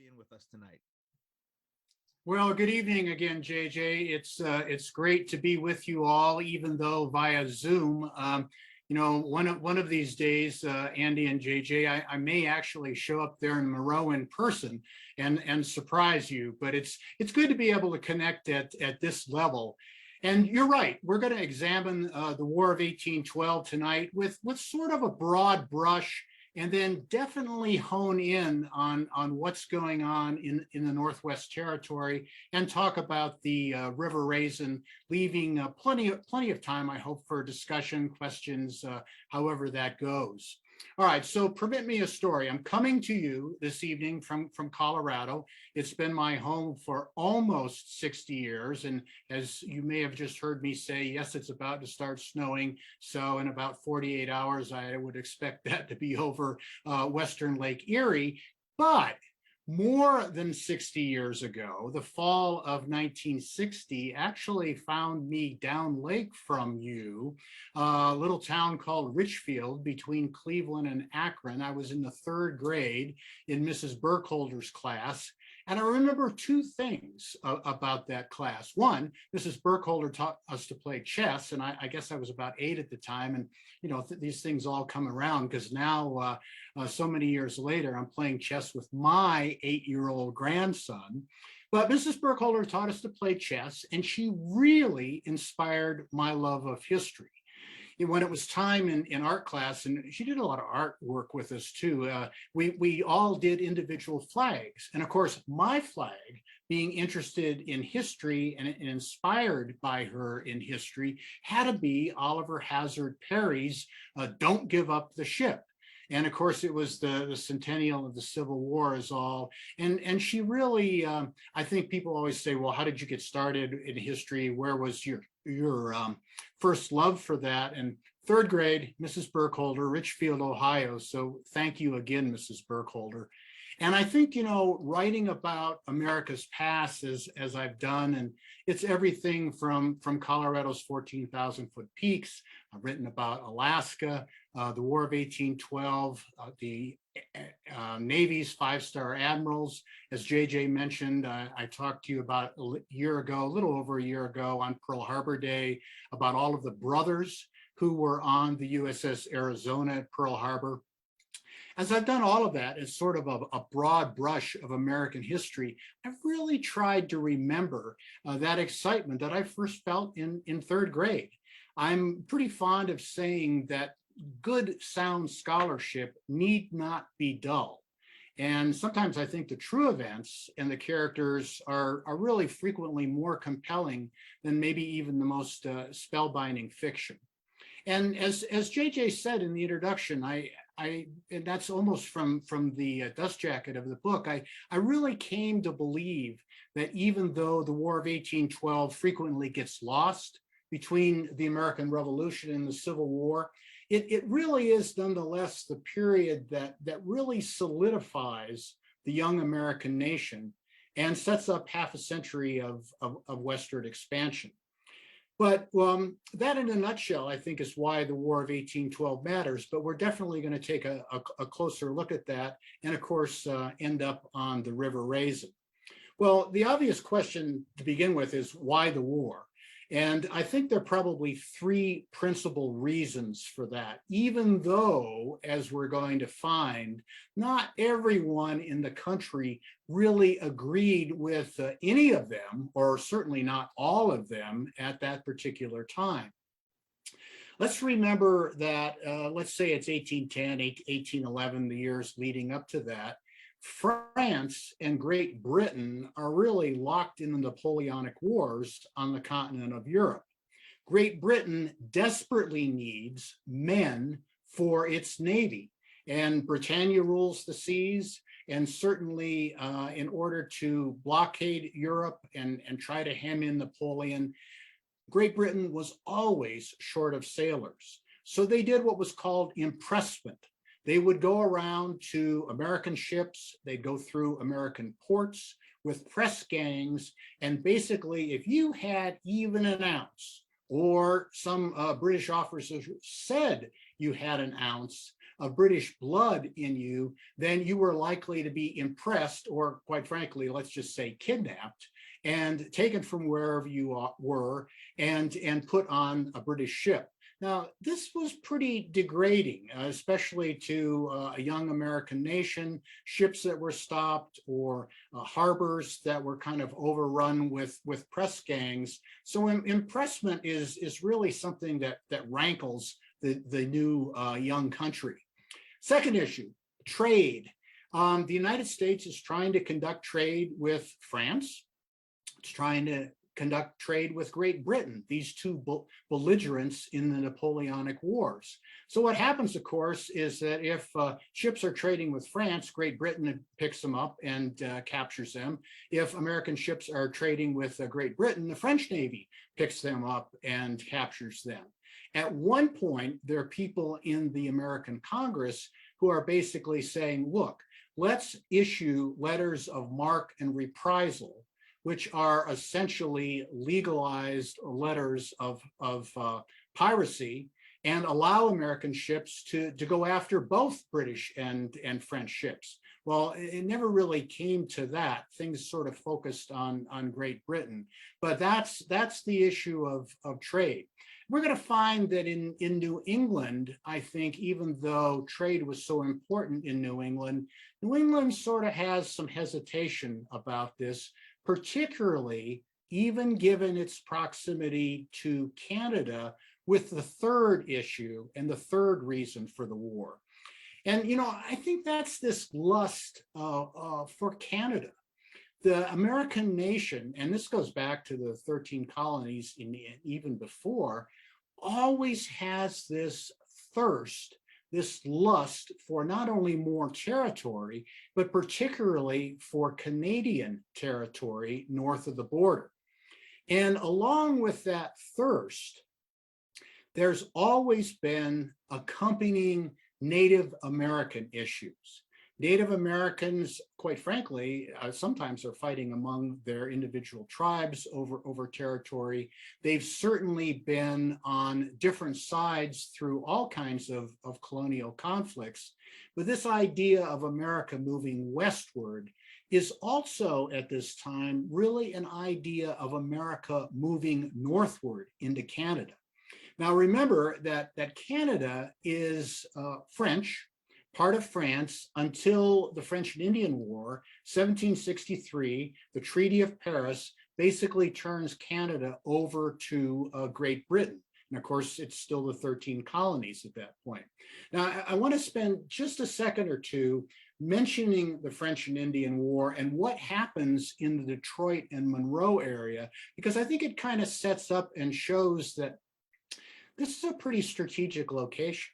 being with us tonight. Well, good evening again, JJ. It's great to be with you all, even though via Zoom. One of these days, Andy and JJ, I may actually show up there in Monroe in person and surprise you. But it's good to be able to connect at this level. And you're right. We're going to examine the War of 1812 tonight with sort of a broad brush, and then definitely hone in on what's going on in the Northwest Territory and talk about the River Raisin, leaving plenty of time, I hope, for discussion, questions, however that goes. All right, so permit me a story. I'm coming to you this evening from Colorado. It's been my home for almost 60 years. And as you may have just heard me say, yes, it's about to start snowing. So in about 48 hours, I would expect that to be over Western Lake Erie. But more than 60 years ago, the fall of 1960 actually found me down lake from you, a little town called Richfield between Cleveland and Akron. I was in the 3rd grade in Mrs. Burkholder's class. And I remember 2 things about that class. One, Mrs. Burkholder taught us to play chess, and I guess I was about 8 at the time. And these things all come around, because now, so many years later, I'm playing chess with my 8-year-old grandson. But Mrs. Burkholder taught us to play chess, and she really inspired my love of history. When it was time in art class, and she did a lot of art work with us too, we all did individual flags. And of course, my flag, being interested in history and inspired by her in history, had to be Oliver Hazard Perry's "Don't Give Up the Ship." And of course, it was the centennial of the Civil War is all. And she really, I think people always say, well, how did you get started in history? Where was your first love for that? And 3rd grade, Mrs. Burkholder, Richfield, Ohio. So thank you again, Mrs. Burkholder. And I think, writing about America's past as I've done, and it's everything from Colorado's 14,000-foot peaks. I've written about Alaska, the War of 1812, the Navy's 5-star admirals. As JJ mentioned, I talked to you about a little over a year ago on Pearl Harbor Day, about all of the brothers who were on the USS Arizona at Pearl Harbor. As I've done all of that as sort of a broad brush of American history, I've really tried to remember that excitement that I first felt in 3rd grade. I'm pretty fond of saying that good, sound scholarship need not be dull. And sometimes I think the true events and the characters are really frequently more compelling than maybe even the most spellbinding fiction. And as JJ said in the introduction, and that's almost from the dust jacket of the book, I really came to believe that even though the War of 1812 frequently gets lost between the American Revolution and the Civil War, it really is nonetheless the period that really solidifies the young American nation and sets up half a century of westward expansion. But that in a nutshell, I think, is why the War of 1812 matters. But we're definitely going to take a closer look at that and, of course, end up on the River Raisin. Well, the obvious question to begin with is why the war? And I think there are probably 3 principal reasons for that, even though, as we're going to find, not everyone in the country really agreed with any of them, or certainly not all of them, at that particular time. Let's remember that, let's say it's 1810, 1811, the years leading up to that. France and Great Britain are really locked in the Napoleonic Wars on the continent of Europe. Great Britain desperately needs men for its navy, and Britannia rules the seas. And certainly in order to blockade Europe and try to hem in Napoleon, Great Britain was always short of sailors. So they did what was called impressment. They would go around to American ships, they'd go through American ports with press gangs, and basically if you had even an ounce, or some British officers said you had an ounce, of British blood in you, then you were likely to be impressed, or quite frankly, let's just say kidnapped, and taken from wherever you were and put on a British ship. Now, this was pretty degrading, especially to a young American nation, ships that were stopped, or harbors that were kind of overrun with press gangs. So impressment is really something that rankles the new young country. Second issue, trade. The United States is trying to conduct trade with France. It's trying to conduct trade with Great Britain, these two belligerents in the Napoleonic Wars. So what happens, of course, is that if ships are trading with France, Great Britain picks them up and captures them. If American ships are trading with Great Britain, the French Navy picks them up and captures them. At one point, there are people in the American Congress who are basically saying, look, let's issue letters of marque and reprisal, which are essentially legalized letters of piracy, and allow American ships to go after both British and French ships. Well, it never really came to that. Things sort of focused on Great Britain, but that's the issue of trade. We're going to find that in New England, I think, even though trade was so important in New England sort of has some hesitation about this, particularly even given its proximity to Canada, with the third issue and the third reason for the war. And, you know, I think that's this lust for Canada. The American nation, and this goes back to the 13 colonies even before, always has this thirst, this lust for not only more territory, but particularly for Canadian territory north of the border. And along with that thirst, there's always been accompanying Native American issues. Native Americans, quite frankly, sometimes are fighting among their individual tribes over territory. They've certainly been on different sides through all kinds of colonial conflicts. But this idea of America moving westward is also at this time really an idea of America moving northward into Canada. Now, remember that Canada is French, part of France, until the French and Indian War, 1763, the Treaty of Paris basically turns Canada over to Great Britain. And of course, it's still the 13 colonies at that point. Now, I want to spend just a second or two mentioning the French and Indian War and what happens in the Detroit and Monroe area, because I think it kind of sets up and shows that this is a pretty strategic location.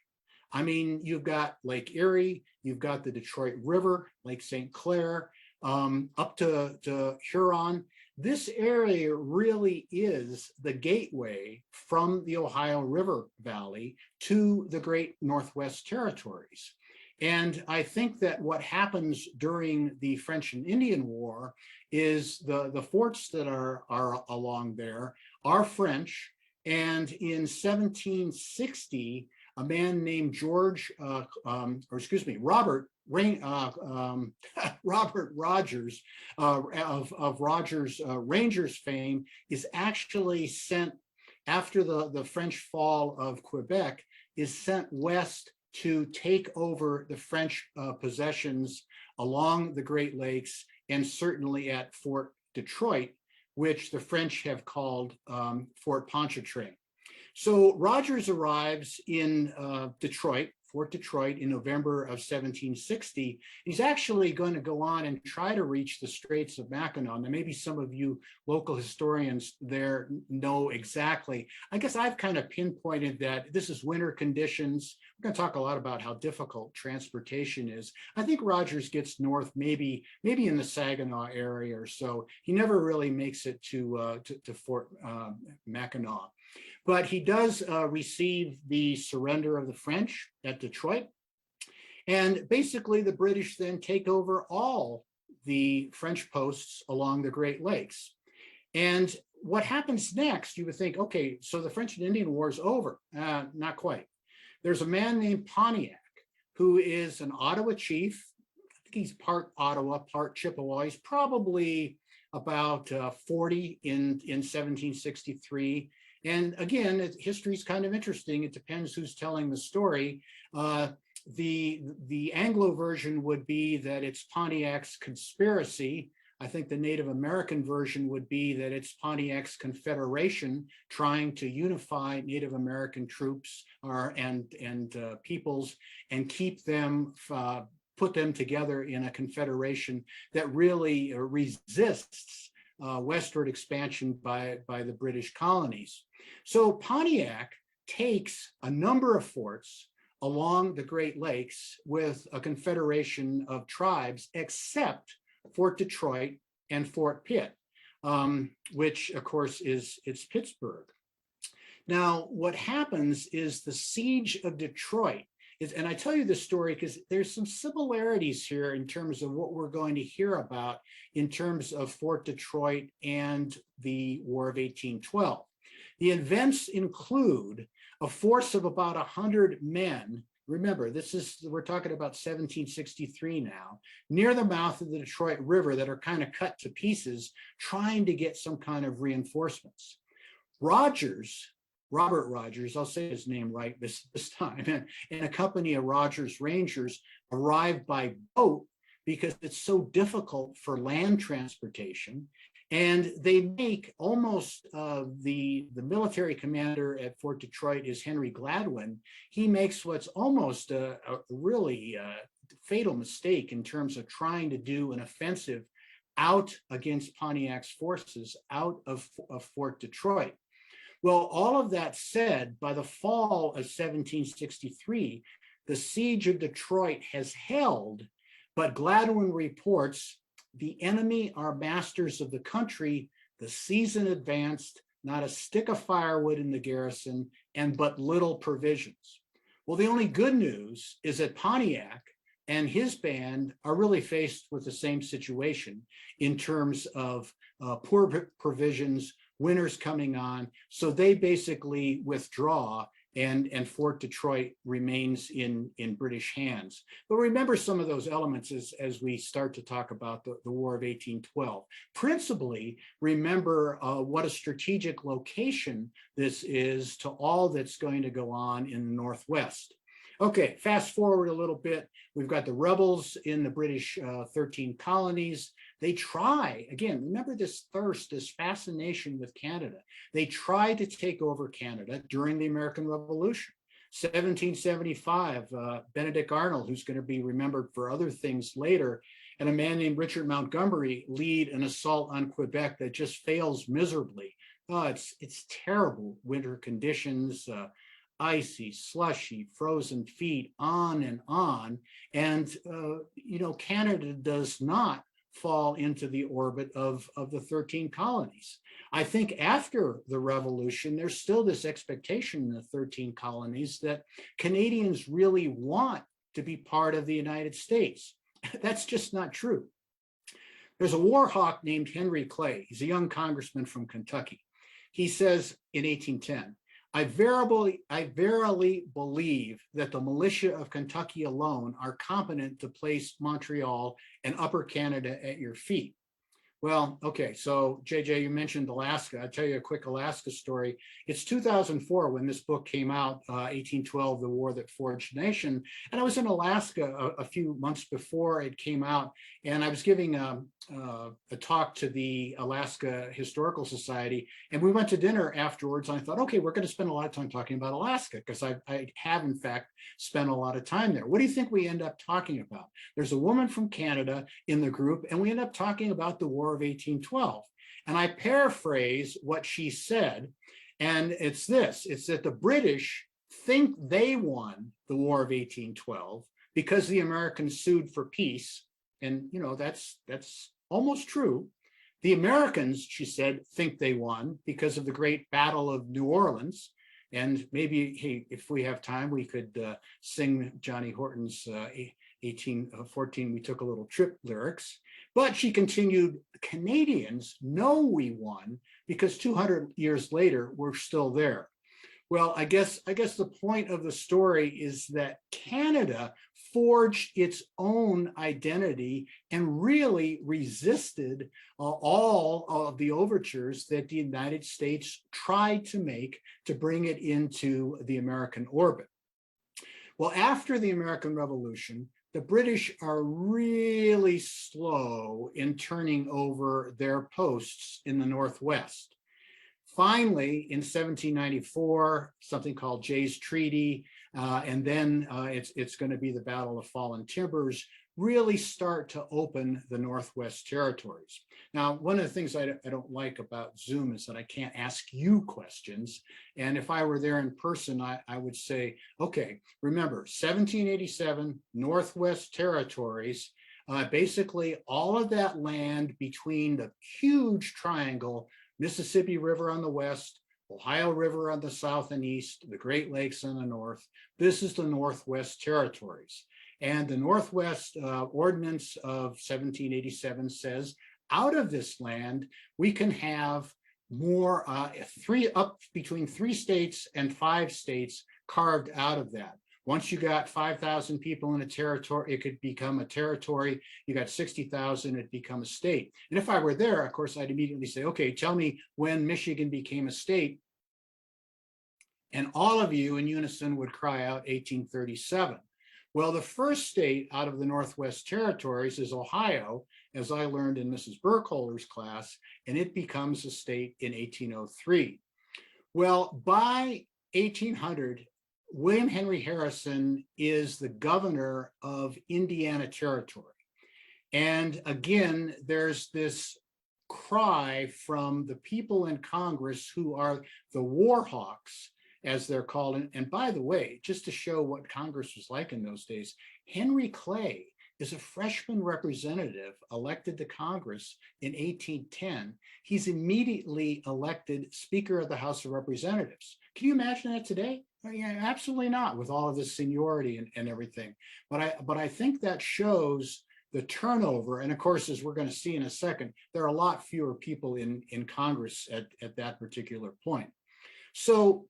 I mean, you've got Lake Erie, you've got the Detroit River, Lake St. Clair, up to Huron. This area really is the gateway from the Ohio River Valley to the Great Northwest Territories. And I think that what happens during the French and Indian War is the forts that are along there are French. And in 1760, a man named Robert Rogers of Rogers Rangers fame is actually sent, after the French fall of Quebec, is sent west to take over the French possessions along the Great Lakes, and certainly at Fort Detroit, which the French have called Fort Pontchartrain. So Rogers arrives in Fort Detroit, in November of 1760. He's actually going to go on and try to reach the Straits of Mackinac. Now, maybe some of you local historians there know exactly. I guess I've kind of pinpointed that this is winter conditions. We're going to talk a lot about how difficult transportation is. I think Rogers gets north, maybe in the Saginaw area or so. He never really makes it to Fort Mackinac. But he does receive the surrender of the French at Detroit. And basically, the British then take over all the French posts along the Great Lakes. And what happens next, you would think, okay, so the French and Indian War is over. Not quite. There's a man named Pontiac who is an Ottawa chief. I think he's part Ottawa, part Chippewa. He's probably about 40 in 1763. And again, history is kind of interesting. It depends who's telling the story. The Anglo version would be that it's Pontiac's conspiracy. I think the Native American version would be that it's Pontiac's confederation trying to unify Native American troops and peoples and keep them, put them together in a confederation that really resists westward expansion by the British colonies. So Pontiac takes a number of forts along the Great Lakes with a confederation of tribes, except Fort Detroit and Fort Pitt, which of course it's Pittsburgh. Now, what happens is the siege of Detroit is, and I tell you this story because there's some similarities here in terms of what we're going to hear about in terms of Fort Detroit and the War of 1812. The events include a force of about 100 men. Remember, we're talking about 1763 now, near the mouth of the Detroit River that are kind of cut to pieces, trying to get some kind of reinforcements. Robert Rogers, I'll say his name right this time, and a company of Rogers Rangers arrived by boat because it's so difficult for land transportation. And they make almost, the military commander at Fort Detroit is Henry Gladwin. He makes what's almost a really fatal mistake in terms of trying to do an offensive out against Pontiac's forces out of Fort Detroit. Well, all of that said, by the fall of 1763, the siege of Detroit has held, but Gladwin reports the enemy are masters of the country, the season advanced, not a stick of firewood in the garrison, and but little provisions. Well, the only good news is that Pontiac and his band are really faced with the same situation in terms of poor provisions, winter's coming on, so they basically withdraw and Fort Detroit remains in British hands. But remember some of those elements as we start to talk about the War of 1812. Principally, remember what a strategic location this is to all that's going to go on in the Northwest. Okay, fast forward a little bit. We've got the rebels in the British 13 colonies. They try, again, remember this thirst, this fascination with Canada. They try to take over Canada during the American Revolution. 1775, Benedict Arnold, who's going to be remembered for other things later, and a man named Richard Montgomery lead an assault on Quebec that just fails miserably. It's terrible winter conditions, icy, slushy, frozen feet, on. And, Canada does not fall into the orbit of the 13 colonies. I think after the revolution, there's still this expectation in the 13 colonies that Canadians really want to be part of the United States. That's just not true. There's a war hawk named Henry Clay. He's a young congressman from Kentucky. He says in 1810, I verily believe that the militia of Kentucky alone are competent to place Montreal and Upper Canada at your feet. Well, okay, so JJ, you mentioned Alaska. I'll tell you a quick Alaska story. It's 2004 when this book came out, 1812, The War That Forged a Nation. And I was in Alaska a few months before it came out, and I was giving a talk to the Alaska Historical Society, and we went to dinner afterwards. And I thought, okay, we're going to spend a lot of time talking about Alaska because I have, in fact, spent a lot of time there. What do you think we end up talking about? There's a woman from Canada in the group, and we end up talking about the War of 1812. And I paraphrase what she said, and it's this: it's that the British think they won the War of 1812 because the Americans sued for peace. And that's almost true. The Americans, she said, think they won because of the great Battle of New Orleans. And maybe, hey, if we have time, we could sing Johnny Horton's 1814, We Took a Little Trip lyrics. But she continued, Canadians know we won because 200 years later, we're still there. Well, I guess the point of the story is that Canada forged its own identity and really resisted all of the overtures that the United States tried to make to bring it into the American orbit. Well, after the American Revolution, the British are really slow in turning over their posts in the Northwest. Finally, in 1794, something called Jay's Treaty, and then it's going to be the Battle of Fallen Timbers, really start to open the Northwest Territories. Now, one of the things I don't like about Zoom is that I can't ask you questions. And if I were there in person, I would say, okay, remember, 1787, Northwest Territories, basically all of that land between the huge triangle, Mississippi River on the west, Ohio River on the south and east, the Great Lakes on the north. This is the Northwest Territories. And the Northwest Ordinance of 1787 says, out of this land, we can have more, up between 3 states and 5 states carved out of that. Once you got 5,000 people in a territory, it could become a territory. You got 60,000, it become a state. And if I were there, of course, I'd immediately say, okay, tell me when Michigan became a state. And all of you in unison would cry out 1837. Well, the first state out of the Northwest Territories is Ohio, as I learned in Mrs. Burkholder's class, and it becomes a state in 1803. Well, by 1800, William Henry Harrison is the governor of Indiana Territory. And again, there's this cry from the people in Congress who are the war hawks, as they're called. And by the way, just to show what Congress was like in those days, Henry Clay is a freshman representative elected to Congress in 1810. He's immediately elected Speaker of the House of Representatives. Can you imagine that today? Yeah, absolutely not, with all of this seniority and everything. But I think that shows the turnover. And of course, as we're going to see in a second, there are a lot fewer people in Congress at that particular point. So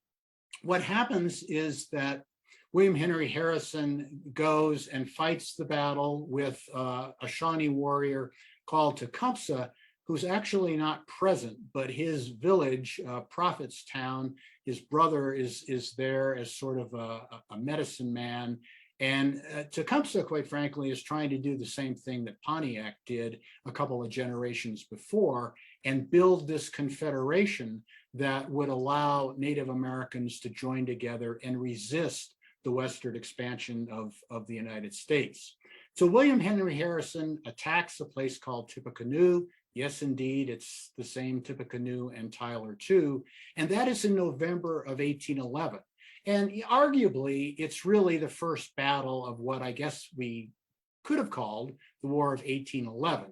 what happens is that William Henry Harrison goes and fights the battle with a Shawnee warrior called Tecumseh, who's actually not present, but his village, Prophetstown, his brother is there as sort of a medicine man. And Tecumseh, quite frankly, is trying to do the same thing that Pontiac did a couple of generations before and build this confederation that would allow Native Americans to join together and resist the westward expansion of the United States. So William Henry Harrison attacks a place called Tippecanoe. Yes, indeed, it's the same Tippecanoe and Tyler too. And that is in November of 1811. And arguably, it's really the first battle of what I guess we could have called the War of 1811.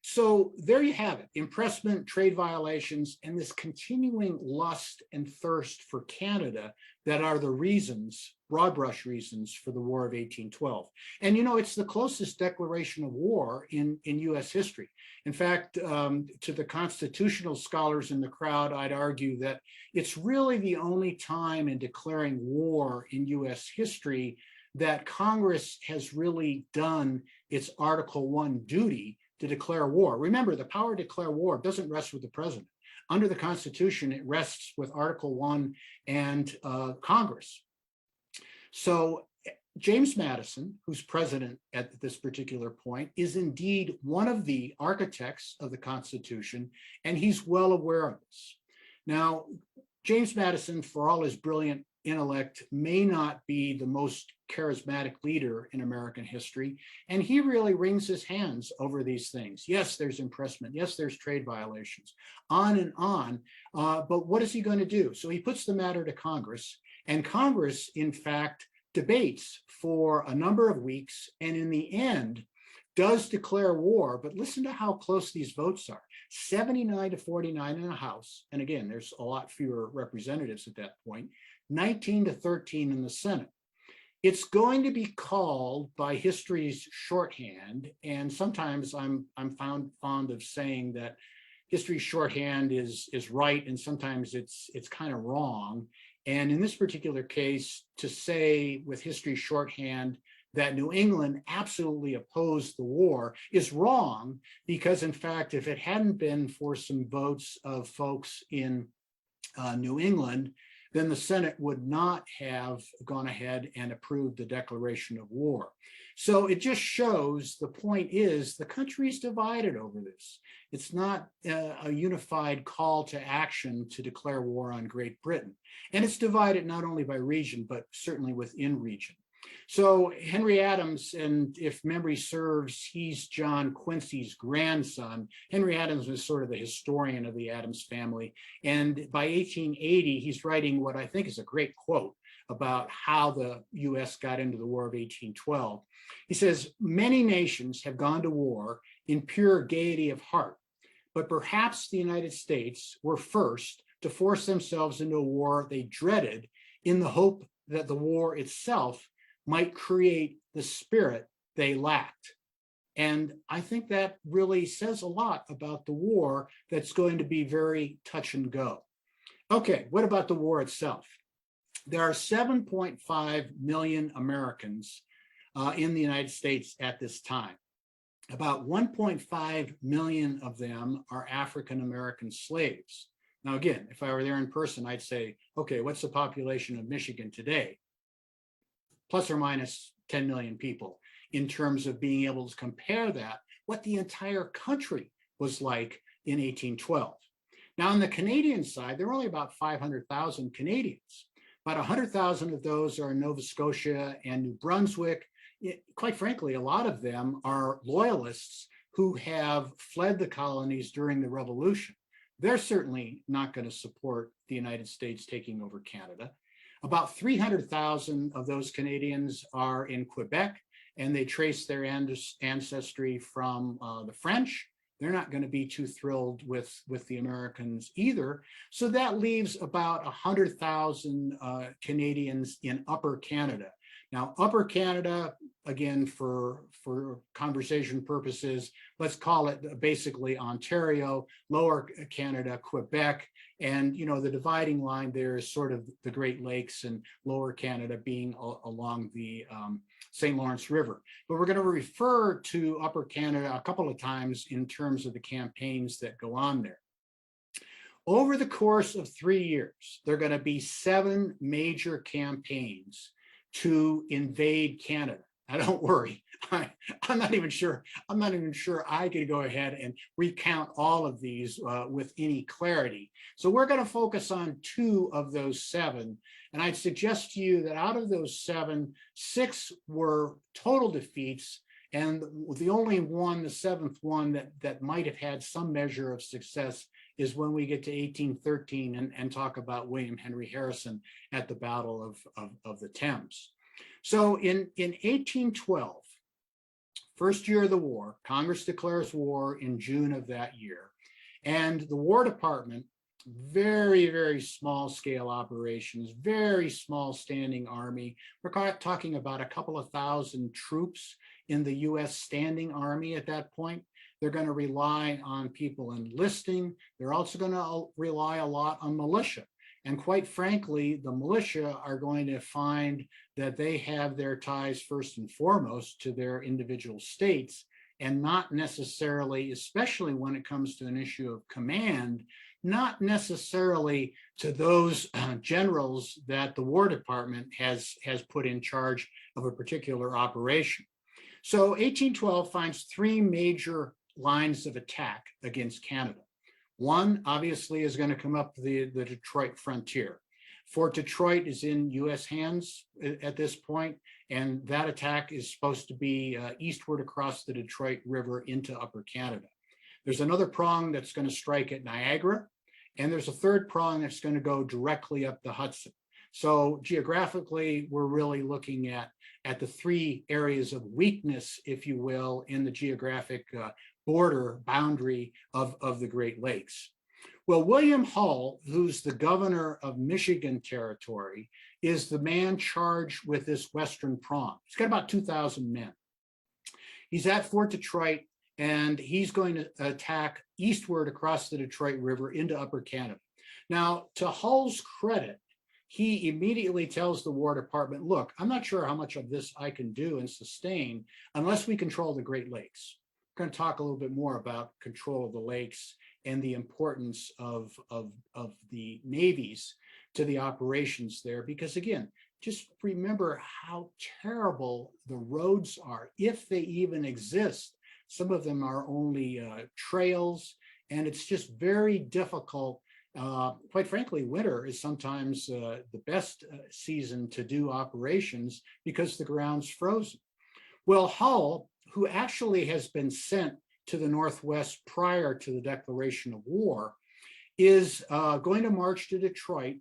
So there you have it, impressment, trade violations, and this continuing lust and thirst for Canada that are the reasons, broad brush reasons, for the War of 1812. And you know, it's the closest declaration of war in US history. In fact, to the constitutional scholars in the crowd, I'd argue that it's really the only time in declaring war in US history that Congress has really done its Article I duty to declare war. Remember, the power to declare war doesn't rest with the president. Under the Constitution, it rests with Article I and Congress. So James Madison, who's president at this particular point, is indeed one of the architects of the Constitution, and he's well aware of this. Now, James Madison, for all his brilliant intellect, may not be the most charismatic leader in American history, and he really wrings his hands over these things. Yes, there's impressment. Yes, there's trade violations, on and on. But what is he going to do? So he puts the matter to Congress, and Congress, in fact, debates for a number of weeks, and in the end, does declare war. But listen to how close these votes are. 79 to 49 in the House. And again, there's a lot fewer representatives at that point. 19 to 13 in the Senate. It's going to be called by history's shorthand, and sometimes I'm fond of saying that history's shorthand is right, and sometimes it's kind of wrong. And in this particular case, to say with history shorthand that New England absolutely opposed the war is wrong, because in fact, if it hadn't been for some votes of folks in New England, then the Senate would not have gone ahead and approved the declaration of war. So it just shows, the point is, the country is divided over this. It's not a unified call to action to declare war on Great Britain. And it's divided not only by region, but certainly within region. So Henry Adams, and if memory serves, he's John Quincy's grandson. Henry Adams was sort of the historian of the Adams family. And by 1880, he's writing what I think is a great quote about how the US got into the War of 1812. He says, "Many nations have gone to war in pure gaiety of heart, but perhaps the United States were first to force themselves into a war they dreaded in the hope that the war itself might create the spirit they lacked." And I think that really says a lot about the war that's going to be very touch and go. Okay, what about the war itself? There are 7.5 million Americans in the United States at this time. About 1.5 million of them are African-American slaves. Now, again, if I were there in person, I'd say, okay, what's the population of Michigan today? Plus or minus 10 million people, in terms of being able to compare that, what the entire country was like in 1812. Now, on the Canadian side, there are only about 500,000 Canadians. About 100,000 of those are in Nova Scotia and New Brunswick. Quite frankly, a lot of them are loyalists who have fled the colonies during the Revolution. They're certainly not going to support the United States taking over Canada. About 300,000 of those Canadians are in Quebec, and they trace their ancestry from the French. They're not going to be too thrilled with the Americans either. So that leaves about 100,000 Canadians in Upper Canada. Now, Upper Canada, again, for conversation purposes, let's call it basically Ontario, Lower Canada, Quebec, and the dividing line there is sort of the Great Lakes, and Lower Canada being along the St. Lawrence River. But we're going to refer to Upper Canada a couple of times in terms of the campaigns that go on there. Over the course of 3 years, there are going to be 7 major campaigns to invade Canada. Now, don't worry, I'm not even sure I could go ahead and recount all of these with any clarity. So we're going to focus on 2 of those 7. And I'd suggest to you that out of those 7, 6 were total defeats. And the only one, the 7th one that might have had some measure of success is when we get to 1813 and talk about William Henry Harrison at the Battle of the Thames. So in 1812, first year of the war, Congress declares war in June of that year. And the War Department, very, very small scale operations, very small standing army. We're talking about a couple of thousand troops in the US standing army at that point. They're going to rely on people enlisting. They're also going to rely a lot on militia. And quite frankly, the militia are going to find that they have their ties first and foremost to their individual states, and not necessarily, especially when it comes to an issue of command, not necessarily to those generals that the War Department has put in charge of a particular operation. So 1812 finds 3 major lines of attack against Canada. One, obviously, is going to come up the Detroit frontier. Fort Detroit is in US hands at this point, and that attack is supposed to be eastward across the Detroit River into Upper Canada. There's another prong that's going to strike at Niagara, and there's a third prong that's going to go directly up the Hudson. So geographically, we're really looking at the 3 areas of weakness, if you will, in the geographic border boundary of the Great Lakes. Well, William Hull, who's the governor of Michigan Territory, is the man charged with this western prong. He's got about 2,000 men. He's at Fort Detroit, and he's going to attack eastward across the Detroit River into Upper Canada. Now, to Hull's credit, he immediately tells the War Department, look, I'm not sure how much of this I can do and sustain unless we control the Great Lakes. We're going to talk a little bit more about control of the lakes and the importance of the navies to the operations there, because again, just remember how terrible the roads are, if they even exist. Some of them are only trails, and it's just very difficult. Quite frankly, winter is sometimes the best season to do operations because the ground's frozen. Well, Hull, who actually has been sent to the Northwest prior to the declaration of war, is going to march to Detroit.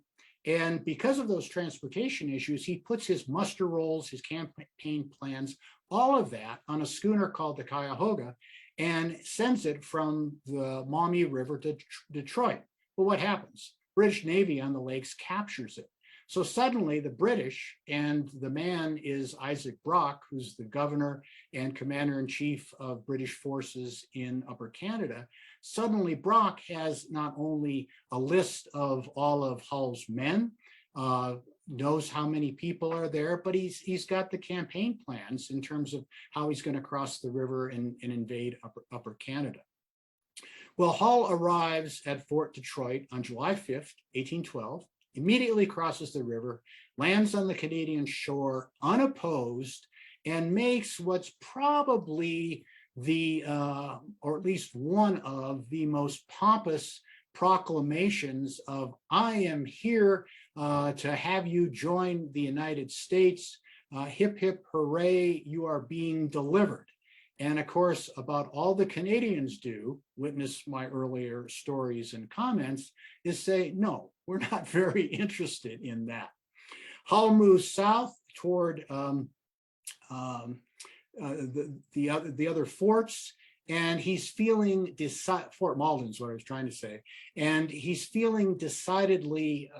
And because of those transportation issues, he puts his muster rolls, his campaign plans, all of that on a schooner called the Cuyahoga and sends it from the Maumee River to Detroit. But what happens? British Navy on the lakes captures it. So suddenly the British, and the man is Isaac Brock, who's the governor and commander-in-chief of British forces in Upper Canada. Suddenly Brock has not only a list of all of Hull's men, knows how many people are there, but he's got the campaign plans in terms of how he's going to cross the river and invade Upper Canada. Well, Hull arrives at Fort Detroit on July 5th, 1812, immediately crosses the river, lands on the Canadian shore unopposed, and makes what's probably the, or at least one of the most pompous proclamations of, I am here to have you join the United States. Hip, hip, hooray, you are being delivered. And of course, about all the Canadians do, witness my earlier stories and comments, is say, no, we're not very interested in that. Hull moves south toward the other forts, and he's feeling, Fort Malden's what I was trying to say, and he's feeling decidedly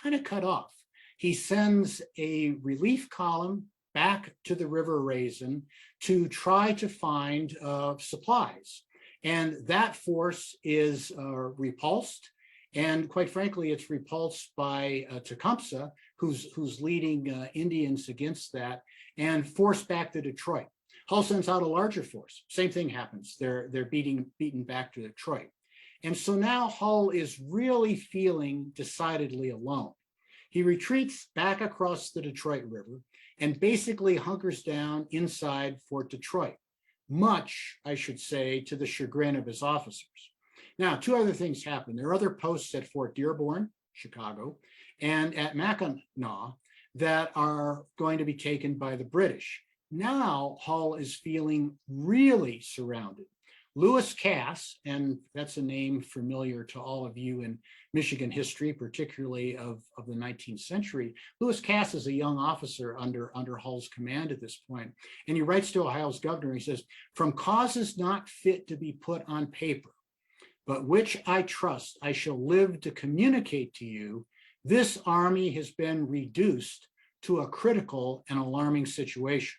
kind of cut off. He sends a relief column back to the River Raisin to try to find supplies. And that force is repulsed. And quite frankly, it's repulsed by Tecumseh, who's leading Indians against that, and forced back to Detroit. Hull sends out a larger force. Same thing happens. They're beaten back to Detroit. And so now Hull is really feeling decidedly alone. He retreats back across the Detroit River and basically hunkers down inside Fort Detroit, much, I should say, to the chagrin of his officers. Now, two other things happen. There are other posts at Fort Dearborn, Chicago, and at Mackinac that are going to be taken by the British. Now, Hull is feeling really surrounded. Lewis Cass, and that's a name familiar to all of you in Michigan history, particularly of the 19th century. Lewis Cass is a young officer under Hull's command at this point, and he writes to Ohio's governor. He says, "From causes not fit to be put on paper, but which I trust I shall live to communicate to you, this army has been reduced to a critical and alarming situation."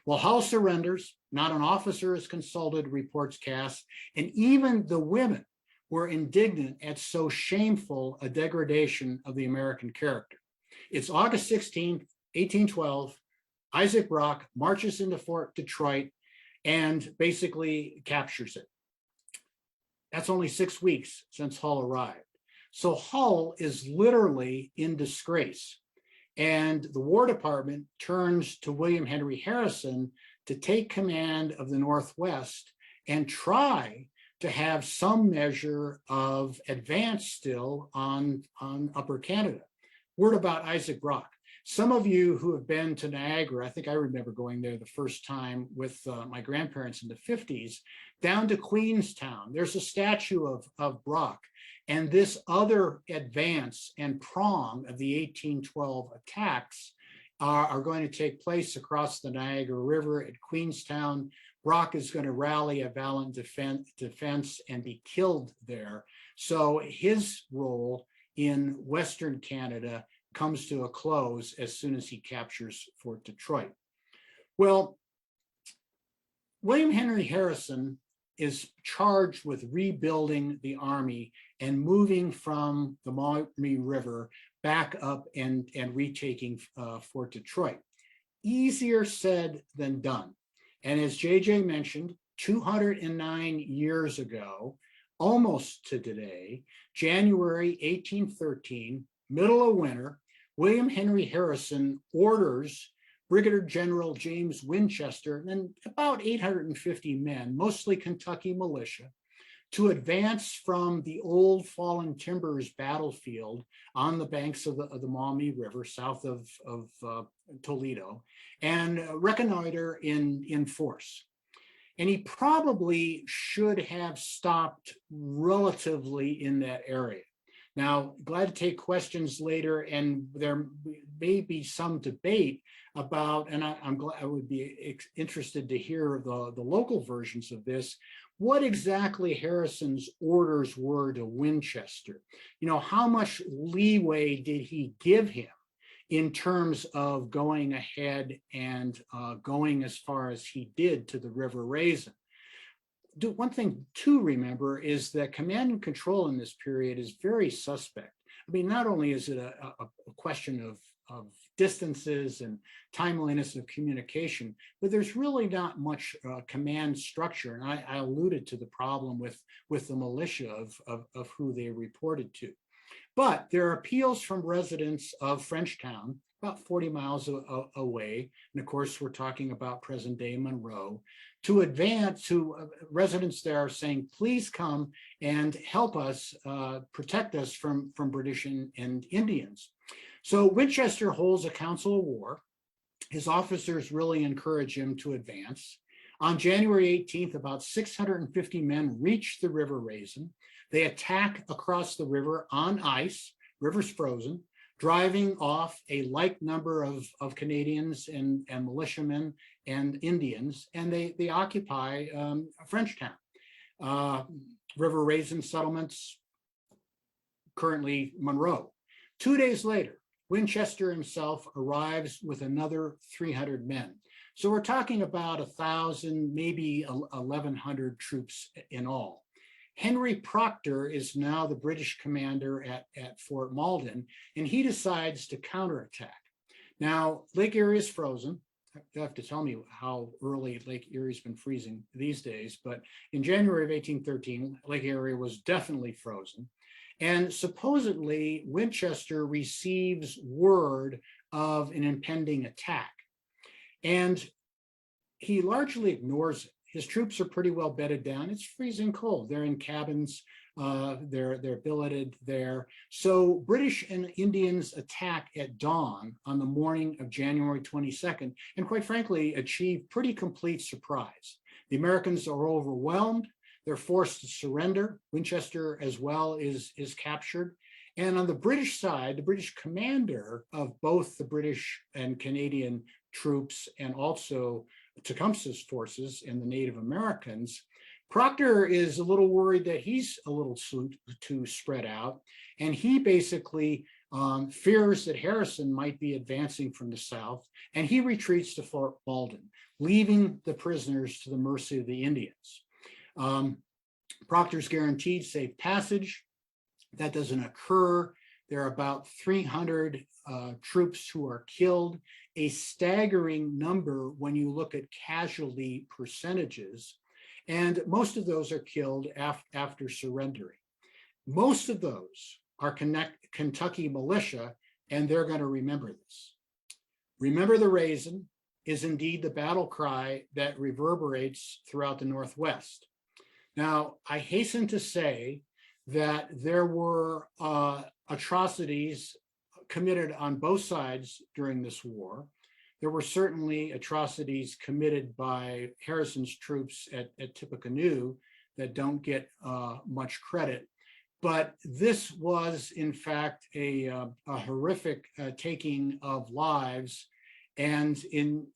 Well, Hull surrenders, not an officer is consulted, reports Cass, and even the women were indignant at so shameful a degradation of the American character. It's August 16th, 1812. Isaac Brock marches into Fort Detroit and basically captures it. That's only 6 weeks since Hull arrived. So Hull is literally in disgrace. And the War Department turns to William Henry Harrison to take command of the Northwest and try to have some measure of advance still on Upper Canada. Word about Isaac Brock. Some of you who have been to Niagara, I think I remember going there the first time with my grandparents in the 50s, down to Queenstown. There's a statue of Brock. And this other advance and prong of the 1812 attacks are going to take place across the Niagara River at Queenstown. Brock is going to rally a valiant defense and be killed there. So his role in Western Canada comes to a close as soon as he captures Fort Detroit. Well, William Henry Harrison is charged with rebuilding the army and moving from the Maumee River back up and retaking Fort Detroit. Easier said than done. And as JJ mentioned, 209 years ago, almost to today, January 1813, middle of winter, William Henry Harrison orders Brigadier General James Winchester and about 850 men, mostly Kentucky militia, to advance from the old Fallen Timbers battlefield on the banks of the Maumee River, south of Toledo, and reconnoiter in force. And he probably should have stopped relatively in that area. Now, glad to take questions later, and there may be some debate about, and I would be interested to hear the local versions of this, what exactly Harrison's orders were to Winchester. You know, how much leeway did he give him in terms of going ahead and going as far as he did to the River Raisin? One thing to remember is that command and control in this period is very suspect. I mean, not only is it a question of distances and timeliness of communication, but there's really not much command structure. And I alluded to the problem with the militia of who they reported to. But there are appeals from residents of Frenchtown, about 40 miles away, and of course we're talking about present-day Monroe, to advance, to residents there are saying, please come and help us, protect us from British and Indians. So Winchester holds a council of war. His officers really encourage him to advance. On January 18th, about 650 men reach the River Raisin. They attack across the river on ice, river's frozen, driving off a like number of Canadians and militiamen and Indians, and they occupy Frenchtown. River Raisin settlements, currently Monroe. 2 days later, Winchester himself arrives with another 300 men. So we're talking about 1,000, maybe 1,100 troops in all. Henry Proctor is now the British commander at Fort Malden, and he decides to counterattack. Now, Lake Erie is frozen. You have to tell me how early Lake Erie's been freezing these days, but in January of 1813, Lake Erie was definitely frozen. And supposedly, Winchester receives word of an impending attack. And he largely ignores it. His troops are pretty well bedded down. It's freezing cold. They're in cabins. They're billeted there. So British and Indians attack at dawn on the morning of January 22nd, and quite frankly, achieve pretty complete surprise. The Americans are overwhelmed. They're forced to surrender. Winchester as well is captured. And on the British side, the British commander of both the British and Canadian troops and also Tecumseh's forces and the Native Americans, Proctor is a little worried that he's a little too spread out. And he basically fears that Harrison might be advancing from the south, and he retreats to Fort Malden, leaving the prisoners to the mercy of the Indians. Proctor's guaranteed safe passage. That doesn't occur. There are about 300 troops who are killed, a staggering number when you look at casualty percentages, and most of those are killed after surrendering. Most of those are Kentucky militia, and they're going to remember this. Remember the Raisin is indeed the battle cry that reverberates throughout the Northwest. Now, I hasten to say that there were atrocities committed on both sides during this war. There were certainly atrocities committed by Harrison's troops at Tippecanoe that don't get much credit. But this was, in fact, a horrific taking of lives, and in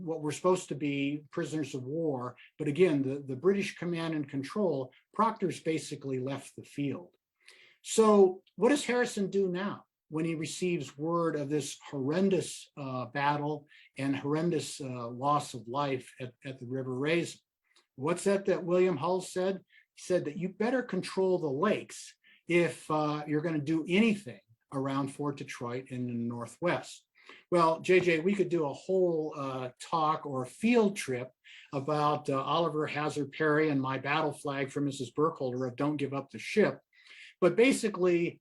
what were supposed to be prisoners of war. But again, the British command and control, Proctor's basically left the field. So what does Harrison do now when he receives word of this horrendous battle and horrendous loss of life at the River Raisin? What's that William Hull said? He said that you better control the lakes if you're going to do anything around Fort Detroit in the Northwest. Well, JJ, we could do a whole talk or field trip about Oliver Hazard Perry and my battle flag for Mrs. Burkholder of Don't Give Up the Ship. But basically,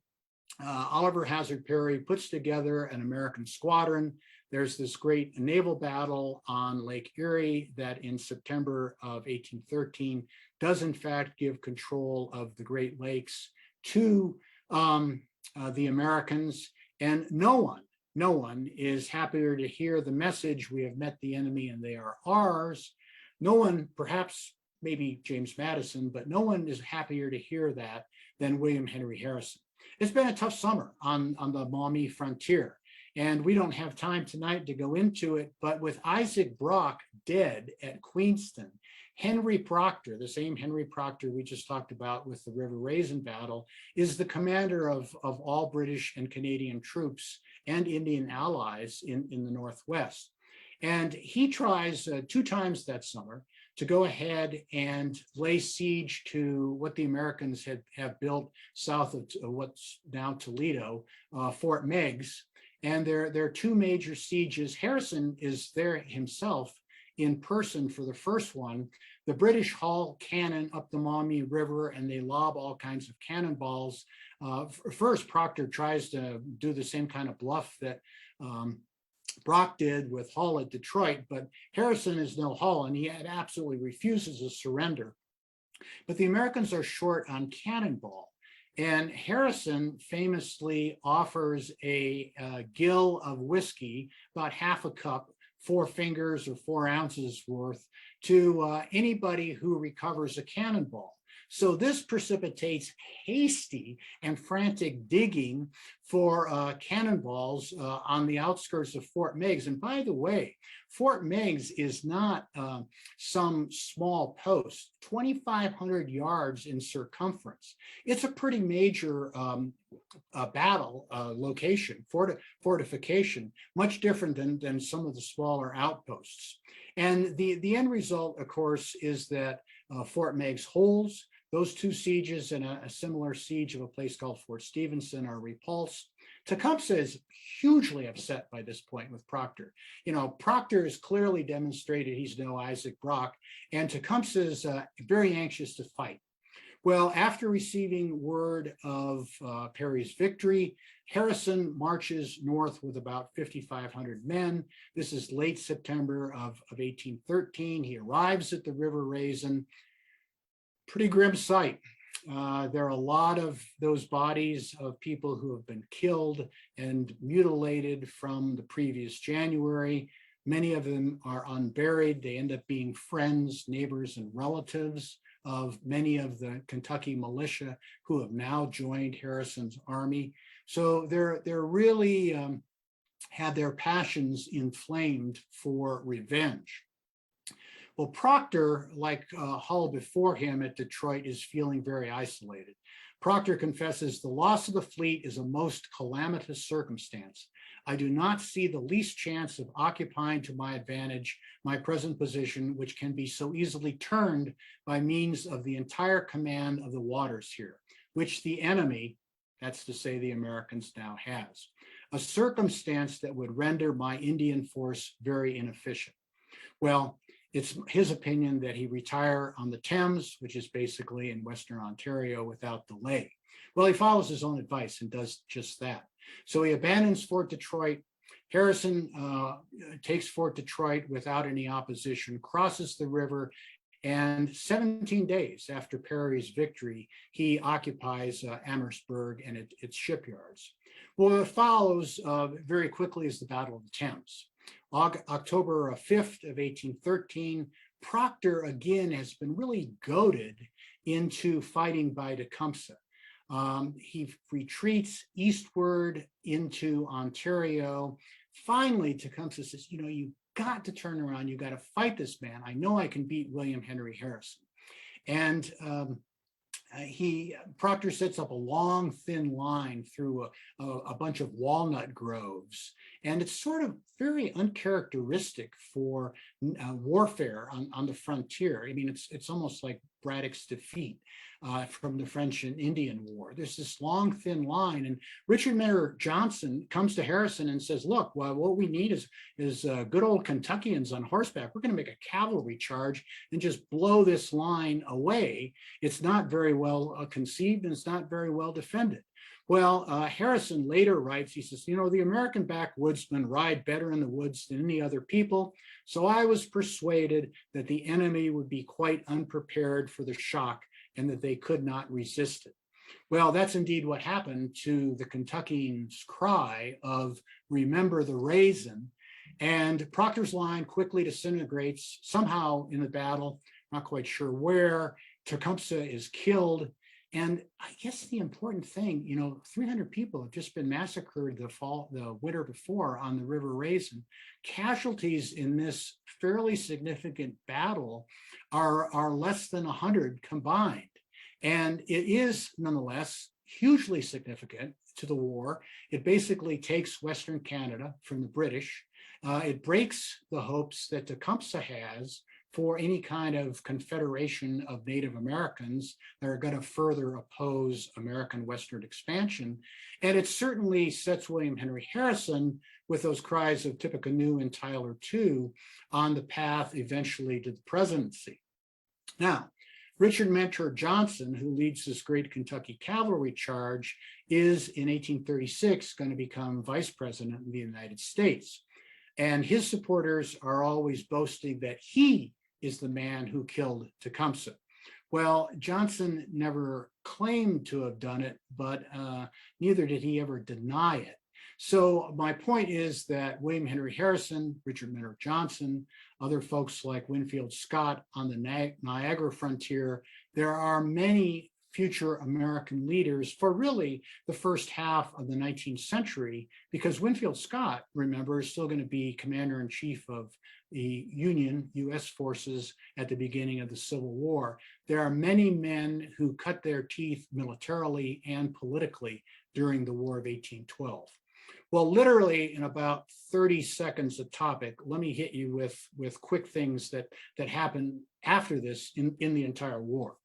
Oliver Hazard Perry puts together an American squadron. There's this great naval battle on Lake Erie that in September of 1813 does in fact give control of the Great Lakes to the Americans. And no one is happier to hear the message, we have met the enemy and they are ours. No one, perhaps maybe James Madison, but no one is happier to hear that than William Henry Harrison. It's been a tough summer on the Maumee frontier, and we don't have time tonight to go into it, but with Isaac Brock dead at Queenston, Henry Proctor, the same Henry Proctor we just talked about with the River Raisin battle, is the commander of all British and Canadian troops and Indian allies in the Northwest. And he tries 2 times that summer to go ahead and lay siege to what the Americans have built south of what's now Toledo, Fort Meigs. And there are 2 major sieges. Harrison is there himself in person for the first one. The British haul cannon up the Maumee River and they lob all kinds of cannonballs. First, Proctor tries to do the same kind of bluff that Brock did with Hull at Detroit, but Harrison is no Hull and he absolutely refuses to surrender. But the Americans are short on cannonball. And Harrison famously offers a gill of whiskey, about half a cup, 4 fingers or 4 ounces worth, to anybody who recovers a cannonball. So this precipitates hasty and frantic digging for cannonballs on the outskirts of Fort Meigs. And by the way, Fort Meigs is not some small post, 2,500 yards in circumference. It's a pretty major battle location, fortification, much different than some of the smaller outposts. And the end result, of course, is that Fort Meigs holds. Those 2 sieges and a similar siege of a place called Fort Stevenson are repulsed. Tecumseh is hugely upset by this point with Proctor. You know, Proctor has clearly demonstrated he's no Isaac Brock, and Tecumseh is very anxious to fight. Well, after receiving word of Perry's victory, Harrison marches north with about 5,500 men. This is late September of 1813. He arrives at the River Raisin. Pretty grim sight. There are a lot of those bodies of people who have been killed and mutilated from the previous January. Many of them are unburied. They end up being friends, neighbors, and relatives of many of the Kentucky militia who have now joined Harrison's army. So they're really had their passions inflamed for revenge. Well, Proctor, like Hull before him at Detroit, is feeling very isolated. Proctor confesses, the loss of the fleet is a most calamitous circumstance. I do not see the least chance of occupying to my advantage my present position, which can be so easily turned by means of the entire command of the waters here, which the enemy, that's to say the Americans, now has. A circumstance that would render my Indian force very inefficient. Well, it's his opinion that he retire on the Thames, which is basically in Western Ontario, without delay. Well, he follows his own advice and does just that. So he abandons Fort Detroit. Harrison takes Fort Detroit without any opposition, crosses the river, and 17 days after Perry's victory, he occupies Amherstburg and its shipyards. Well, what follows very quickly is the Battle of the Thames. October 5th of 1813, Proctor again has been really goaded into fighting by Tecumseh. He retreats eastward into Ontario. Finally, Tecumseh says, you know, you've got to turn around. You got to fight this man. I know I can beat William Henry Harrison. And Proctor sets up a long, thin line through a bunch of walnut groves. And it's sort of very uncharacteristic for warfare on the frontier. I mean, it's almost like Braddock's defeat from the French and Indian War. There's this long, thin line. And Richard Mentor Johnson comes to Harrison and says, look, well, what we need is good old Kentuckians on horseback. We're going to make a cavalry charge and just blow this line away. It's not very well conceived, and it's not very well defended. Well, Harrison later writes, he says, you know, the American backwoodsmen ride better in the woods than any other people, so I was persuaded that the enemy would be quite unprepared for the shock and that they could not resist it. Well, that's indeed what happened to the Kentuckians' cry of remember the raisin, and Proctor's line quickly disintegrates somehow in the battle, not quite sure where. Tecumseh is killed. And I guess the important thing, you know, 300 people have just been massacred the winter before on the River Raisin. Casualties in this fairly significant battle are less than 100 combined. And it is nonetheless hugely significant to the war. It basically takes Western Canada from the British. It breaks the hopes that Tecumseh has for any kind of confederation of Native Americans that are going to further oppose American Western expansion. And it certainly sets William Henry Harrison, with those cries of Tippecanoe and Tyler too, on the path eventually to the presidency. Now, Richard Mentor Johnson, who leads this great Kentucky cavalry charge, is in 1836 going to become vice president of the United States. And his supporters are always boasting that he is the man who killed Tecumseh. Well, Johnson never claimed to have done it, but neither did he ever deny it. So my point is that William Henry Harrison, Richard Mentor Johnson, other folks like Winfield Scott on the Niagara frontier, there are many future American leaders for really the first half of the 19th century, because Winfield Scott, remember, is still going to be commander-in-chief of the Union U.S. forces at the beginning of the Civil War. There are many men who cut their teeth militarily and politically during the War of 1812. Well, literally in about 30 seconds a topic, let me hit you with quick things that happened after this in the entire war.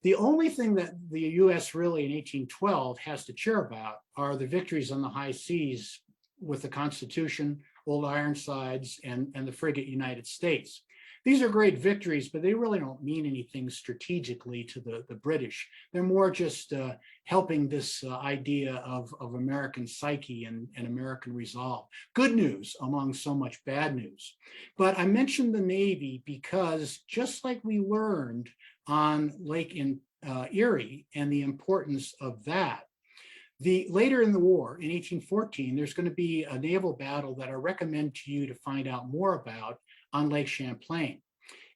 The only thing that the U.S. really in 1812 has to cheer about are the victories on the high seas with the Constitution, Old Ironsides, and the frigate United States. These are great victories, but they really don't mean anything strategically to the British. They're more just helping this idea of American psyche and American resolve. Good news among so much bad news. But I mentioned the Navy because just like we learned on Lake Erie and the importance of that, later in the war, in 1814, there's going to be a naval battle that I recommend to you to find out more about on Lake Champlain.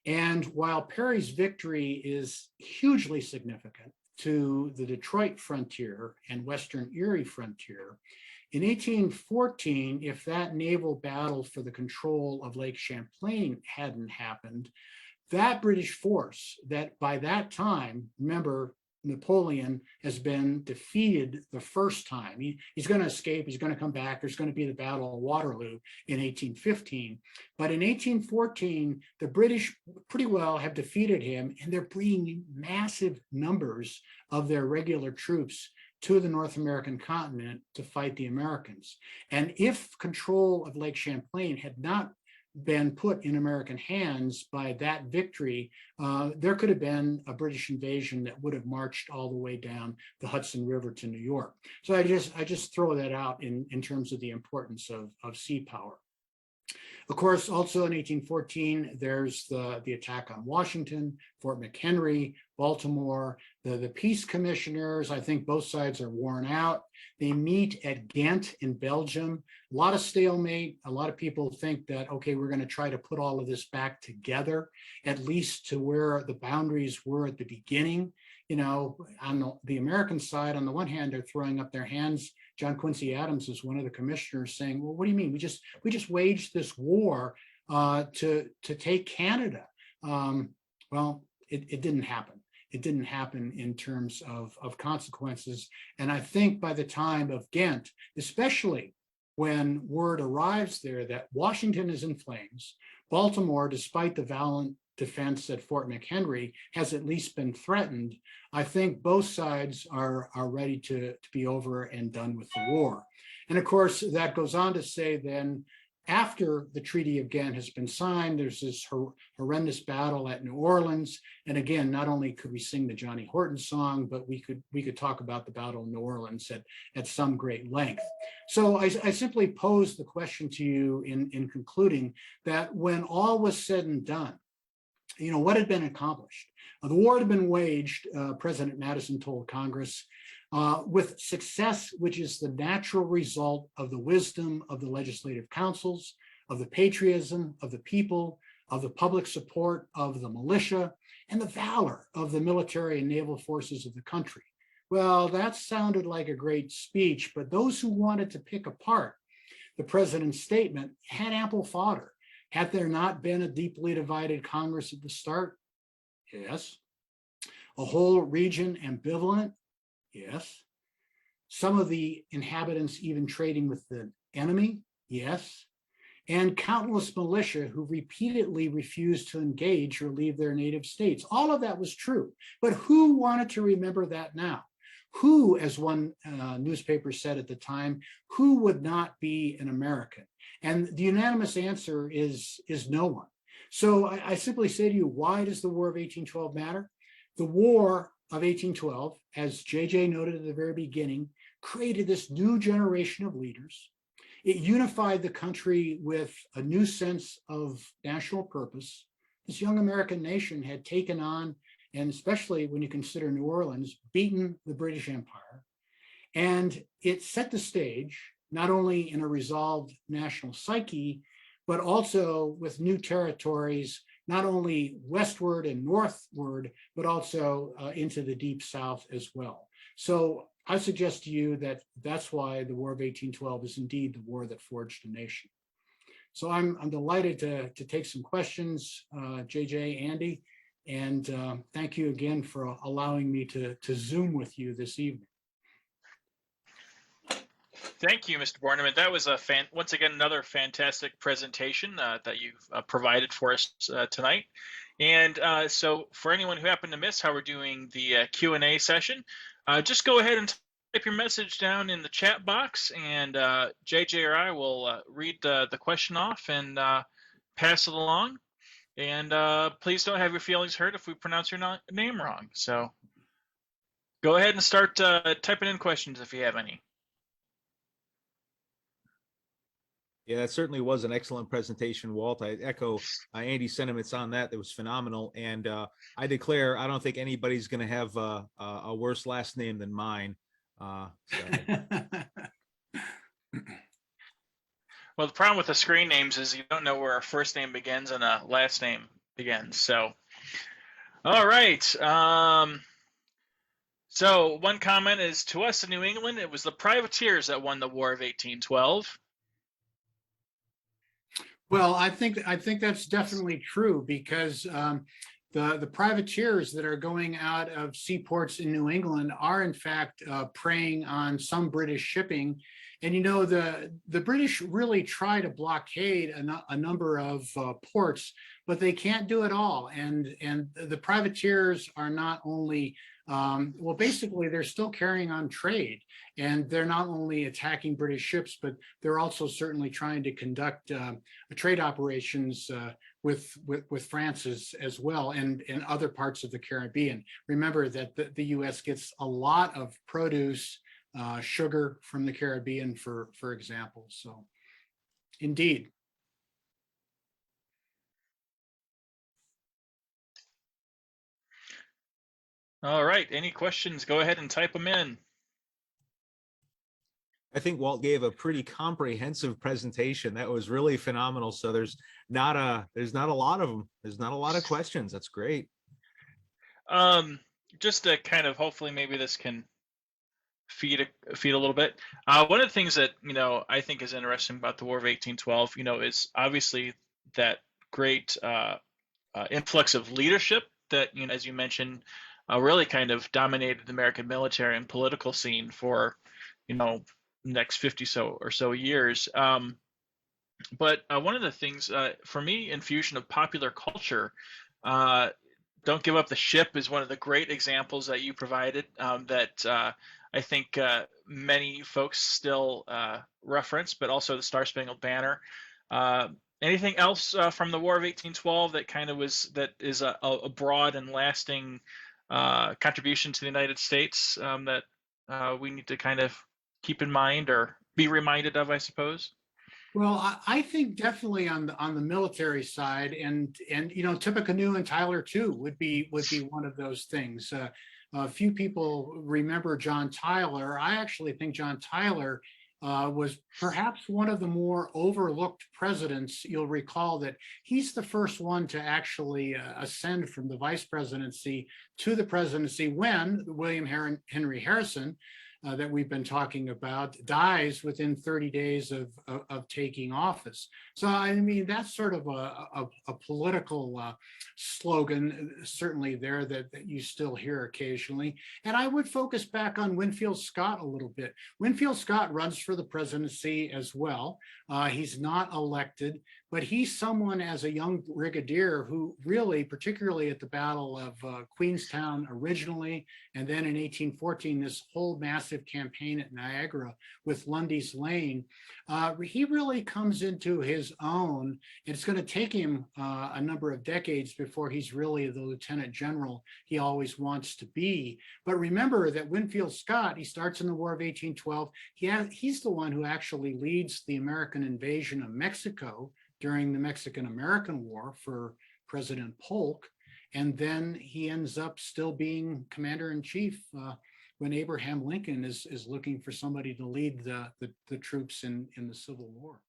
And while Perry's victory is hugely significant to the Detroit frontier and Western Erie frontier, in 1814, if that naval battle for the control of Lake Champlain hadn't happened, that British force that by that time, remember, Napoleon has been defeated the first time. He's going to escape. He's going to come back. There's going to be the Battle of Waterloo in 1815. But in 1814, the British pretty well have defeated him, and they're bringing massive numbers of their regular troops to the North American continent to fight the Americans. And if control of Lake Champlain had not been put in American hands by that victory, there could have been a British invasion that would have marched all the way down the Hudson River to New York. So I just throw that out in terms of the importance of sea power. Of course, also in 1814, there's the attack on Washington, Fort McHenry, Baltimore. The peace commissioners, I think both sides are worn out. They meet at Ghent in Belgium. A lot of stalemate. A lot of people think that, okay, we're going to try to put all of this back together, at least to where the boundaries were at the beginning. You know, on the American side, on the one hand, they're throwing up their hands. John Quincy Adams is one of the commissioners saying, well, what do you mean? We just waged this war to take Canada. Well, it didn't happen. It didn't happen in terms of consequences. And I think by the time of Ghent, especially when word arrives there that Washington is in flames, Baltimore, despite the valiant defense at Fort McHenry, has at least been threatened, I think both sides are ready to be over and done with the war. And of course, that goes on to say then, after the Treaty of Ghent has been signed, there's this horrendous battle at New Orleans. And again, not only could we sing the Johnny Horton song, but we could talk about the Battle of New Orleans at some great length. So I simply pose the question to you in concluding that when all was said and done, what had been accomplished? The war had been waged, President Madison told Congress, with success, which is the natural result of the wisdom of the legislative councils, of the patriotism of the people, of the public support of the militia, and the valor of the military and naval forces of the country. Well, that sounded like a great speech, but those who wanted to pick apart the president's statement had ample fodder. Had there not been a deeply divided Congress at the start? Yes. A whole region ambivalent? Yes. Some of the inhabitants even trading with the enemy? Yes. And countless militia who repeatedly refused to engage or leave their native states. All of that was true. But who wanted to remember that now? Who, as one newspaper said at the time, who would not be an American? And the unanimous answer is no one. So I simply say to you, why does the War of 1812 matter? The War of 1812, as JJ noted at the very beginning, created this new generation of leaders. It unified the country with a new sense of national purpose. This young American nation had taken on, and especially when you consider New Orleans, beaten the British Empire. And it set the stage, not only in a resolved national psyche, but also with new territories, not only westward and northward, but also into the deep South as well. So I suggest to you that that's why the War of 1812 is indeed the war that forged a nation. So I'm delighted to take some questions, JJ, Andy, and thank you again for allowing me to Zoom with you this evening. Thank you, Mr. Borneman. That was once again another fantastic presentation that you've provided for us tonight. And so for anyone who happened to miss how we're doing the Q&A session, just go ahead and type your message down in the chat box, and JJ or I will read the question off and pass it along. And please don't have your feelings hurt if we pronounce your name wrong. So go ahead and start typing in questions if you have any. Yeah, that certainly was an excellent presentation, Walt. I echo Andy's sentiments on that. It was phenomenal. And I declare, I don't think anybody's going to have a worse last name than mine. Well, the problem with the screen names is you don't know where a first name begins and a last name begins. So, all right. So one comment is, to us in New England, it was the privateers that won the War of 1812. Well, I think that's definitely true, because the privateers that are going out of seaports in New England are in fact preying on some British shipping. And the British really try to blockade a number of ports, but they can't do it all. And the privateers are not only well, basically, they're still carrying on trade, and they're not only attacking British ships, but they're also certainly trying to conduct trade operations with France as well, and other parts of the Caribbean. Remember that the U.S. gets a lot of produce, sugar from the Caribbean, for example. So, indeed. All right. Any questions? Go ahead and type them in. I think Walt gave a pretty comprehensive presentation. That was really phenomenal. So there's not a lot of them. There's not a lot of questions. That's great. Just to kind of, hopefully maybe this can feed a little bit. One of the things that I think is interesting about the War of 1812, is obviously that great influx of leadership that, as you mentioned, really kind of dominated the American military and political scene for next 50 or so years. But one of the things for me, infusion of popular culture, uh, Don't Give Up the Ship is one of the great examples that you provided, that I think many folks still reference, but also the Star-Spangled Banner. Uh, Anything else from the War of 1812 that that is a broad and lasting contribution to the United States, that we need to kind of keep in mind or be reminded of, I suppose? Well, I think definitely on the military side, and Tippecanoe and Tyler too would be one of those things. A few people remember John Tyler. I actually think John Tyler was perhaps one of the more overlooked presidents. You'll recall that he's the first one to actually ascend from the vice presidency to the presidency when William Henry Harrison, that we've been talking about, dies within 30 days of taking office. So, I mean, that's sort of a political slogan, certainly there, that you still hear occasionally. And I would focus back on Winfield Scott a little bit. Winfield Scott runs for the presidency as well. He's not elected, but he's someone, as a young brigadier, who really, particularly at the Battle of Queenstown originally, and then in 1814, this whole massive campaign at Niagara with Lundy's Lane, he really comes into his own. It's going to take him a number of decades before he's really the lieutenant general he always wants to be. But remember that Winfield Scott, he starts in the War of 1812. He's the one who actually leads the American invasion of Mexico during the Mexican-American War for President Polk. And then he ends up still being commander-in-chief when Abraham Lincoln is looking for somebody to lead the troops in the Civil War.